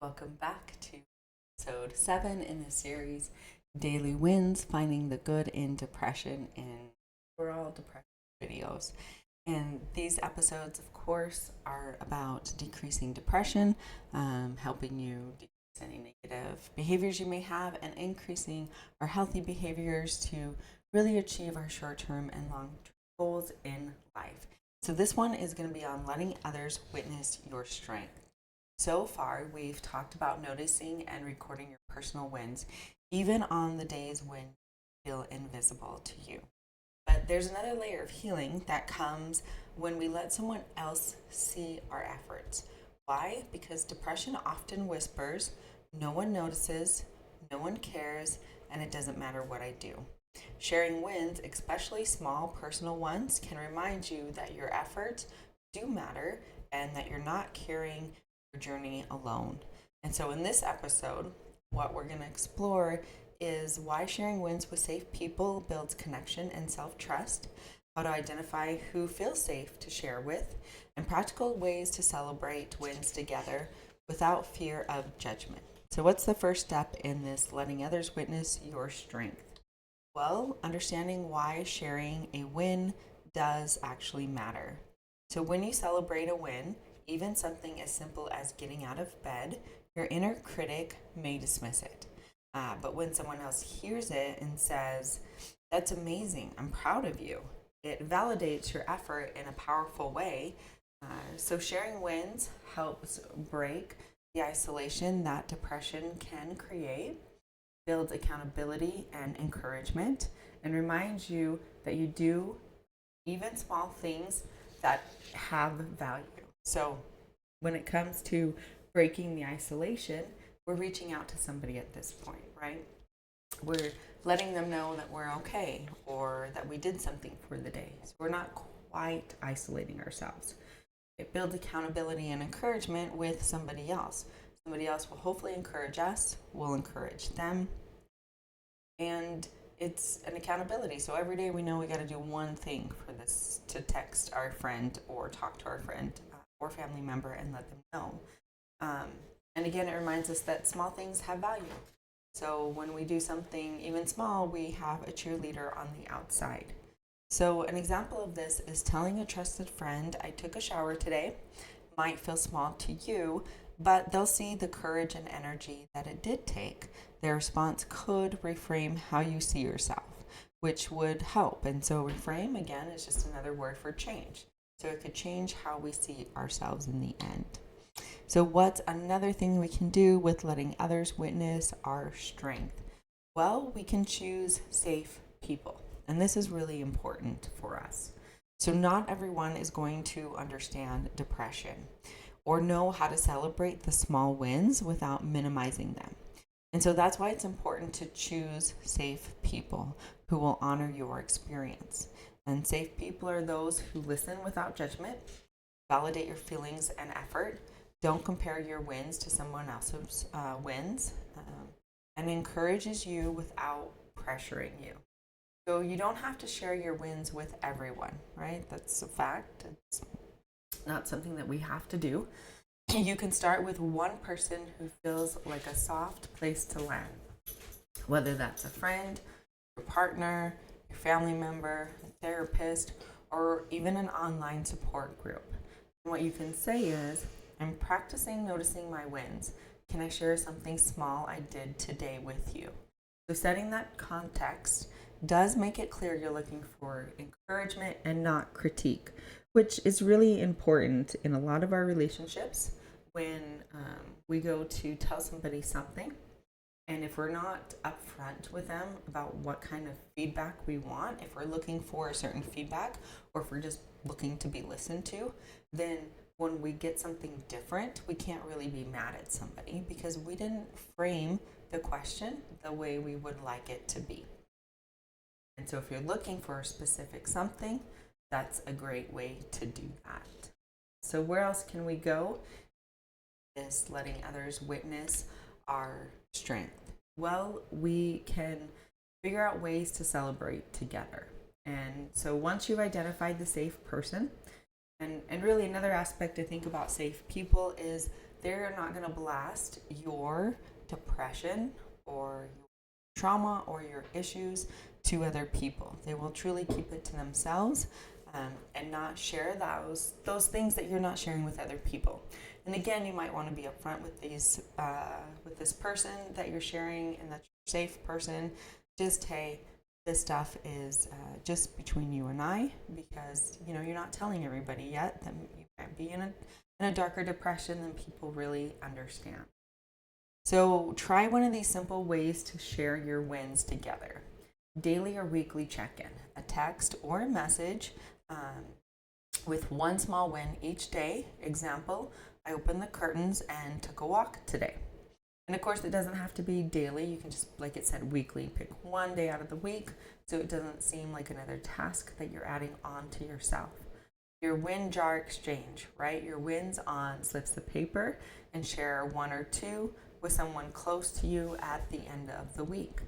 Welcome back to episode 7 in the series Daily Wins Finding the Good in Depression and Overall Depression videos. And these episodes, of course, are about decreasing depression, helping you decrease any negative behaviors you may have, and increasing our healthy behaviors to really achieve our short term and long term goals in life. So, this one is going to be on letting others witness your strength. So far, we've talked about noticing and recording your personal wins, even on the days when you feel invisible to you. But there's another layer of healing that comes when we let someone else see our efforts. Why? Because depression often whispers, no one notices, no one cares, and it doesn't matter what I do. Sharing wins, especially small personal ones, can remind you that your efforts do matter and that you're not carrying your journey alone. And so, in this episode, what we're going to explore is why sharing wins with safe people builds connection and self trust, how to identify who feels safe to share with, and practical ways to celebrate wins together without fear of judgment. So, what's the first step in this letting others witness your strength? Well, understanding why sharing a win does actually matter. So, when you celebrate a win, even something as simple as getting out of bed, your inner critic may dismiss it. But when someone else hears it and says, that's amazing, I'm proud of you, it validates your effort in a powerful way. So sharing wins helps break the isolation that depression can create, builds accountability and encouragement, and reminds you that you do even small things that have value. So when it comes to breaking the isolation, we're reaching out to somebody at this point, right? We're letting them know that we're okay or that we did something for the day. So we're not quite isolating ourselves. It builds accountability and encouragement with somebody else. Somebody else will hopefully encourage us, we'll encourage them. And it's an accountability. So every day we know we got to do one thing for this, to text our friend or talk to our friend or family member and let them know. And again, it reminds us that small things have value. So when we do something even small, we have a cheerleader on the outside. So an example of this is telling a trusted friend, I took a shower today. Might feel small to you, but they'll see the courage and energy that it did take. Their response could reframe how you see yourself, which would help. And so reframe, again, is just another word for change. So it could change how we see ourselves in the end. So what's another thing we can do with letting others witness our strength? Well, we can choose safe people. And this is really important for us. So not everyone is going to understand depression or know how to celebrate the small wins without minimizing them. And so that's why it's important to choose safe people who will honor your experience. And safe people are those who listen without judgment, validate your feelings and effort, don't compare your wins to someone else's wins, and encourages you without pressuring you. So you don't have to share your wins with everyone, right? That's a fact. It's not something that we have to do. You can start with one person who feels like a soft place to land, whether that's a friend, your partner, your family member, a therapist, or even an online support group. And what you can say is, I'm practicing noticing my wins. Can I share something small I did today with you? So setting that context does make it clear you're looking for encouragement and not critique, which is really important in a lot of our relationships when we go to tell somebody something. And if we're not upfront with them about what kind of feedback we want, if we're looking for a certain feedback, or if we're just looking to be listened to, then when we get something different, we can't really be mad at somebody because we didn't frame the question the way we would like it to be. And so if you're looking for a specific something, that's a great way to do that. So where else can we go? Is letting others witness our strength. Well, we can figure out ways to celebrate together. And so once you've identified the safe person, and really another aspect to think about safe people is they're not going to blast your depression or your trauma or your issues to other people. They will truly keep it to themselves, and not share those things that you're not sharing with other people. And again, you might want to be upfront with with this person that you're sharing, and that's your safe person. Just, hey, this stuff is just between you and I, because you're not telling everybody yet that you might be in a darker depression than people really understand. So try one of these simple ways to share your wins together. Daily or weekly check-in, a text or a message with one small win each day. Example, I opened the curtains and took a walk today. And of course, it doesn't have to be daily. You can just, like it said, weekly. Pick one day out of the week so it doesn't seem like another task that you're adding on to yourself. Your win jar exchange, write your wins on slips of paper and share one or two with someone close to you at the end of the week.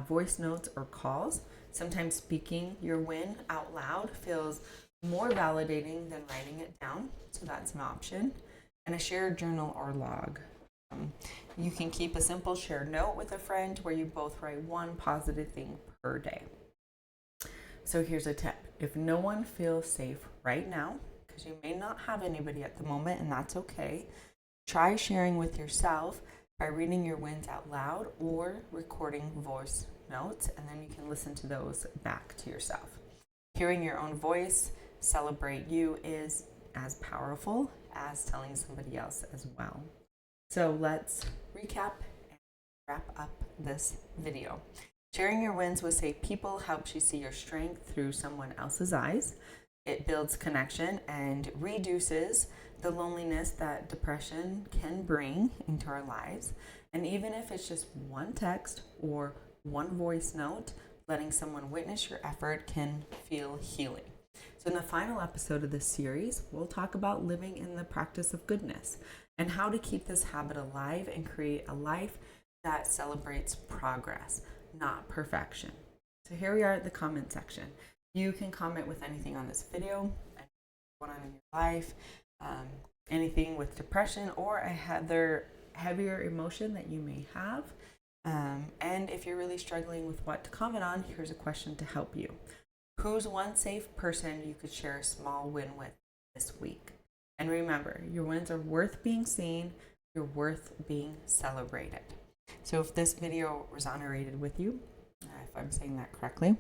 Voice notes or calls. Sometimes speaking your win out loud feels more validating than writing it down, so that's an option. And a shared journal or log. You can keep a simple shared note with a friend where you both write one positive thing per day. So here's a tip. If no one feels safe right now, because you may not have anybody at the moment, and that's okay, try sharing with yourself by reading your wins out loud or recording voice notes, and then you can listen to those back to yourself. Hearing your own voice celebrate you is as powerful as telling somebody else as well. So let's recap and wrap up this video. Sharing your wins with safe people helps you see your strength through someone else's eyes. It builds connection and reduces the loneliness that depression can bring into our lives. And even if it's just one text or one voice note, letting someone witness your effort can feel healing. So in the final episode of this series, we'll talk about living in the practice of goodness and how to keep this habit alive and create a life that celebrates progress, not perfection. So here we are at the comment section. You can comment with anything on this video, anything going on in your life, anything with depression or a heavier emotion that you may have. And if you're really struggling with what to comment on, here's a question to help you. Who's one safe person you could share a small win with this week? And remember, your wins are worth being seen, you're worth being celebrated. So if this video resonated with you, if I'm saying that correctly,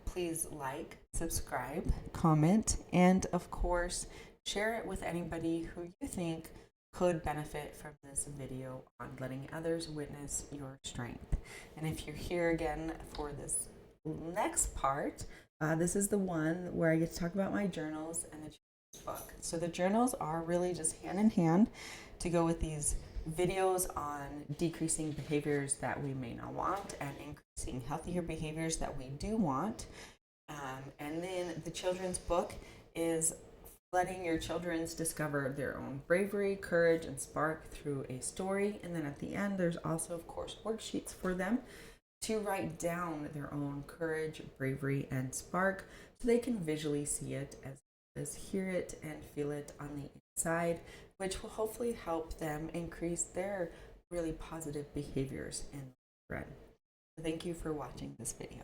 please like, subscribe, comment, and of course, share it with anybody who you think could benefit from this video on letting others witness your strength. And if you're here again for this next part, this is the one where I get to talk about my journals and the book. So the journals are really just hand in hand to go with these videos on decreasing behaviors that we may not want and increasing healthier behaviors that we do want. And then the children's book is letting your children discover their own bravery, courage, and spark through a story. And then at the end, there's also, of course, worksheets for them to write down their own courage, bravery, and spark so they can visually see it as well as hear it and feel it on the inside, which will hopefully help them increase their really positive behaviors in the thread. Thank you for watching this video.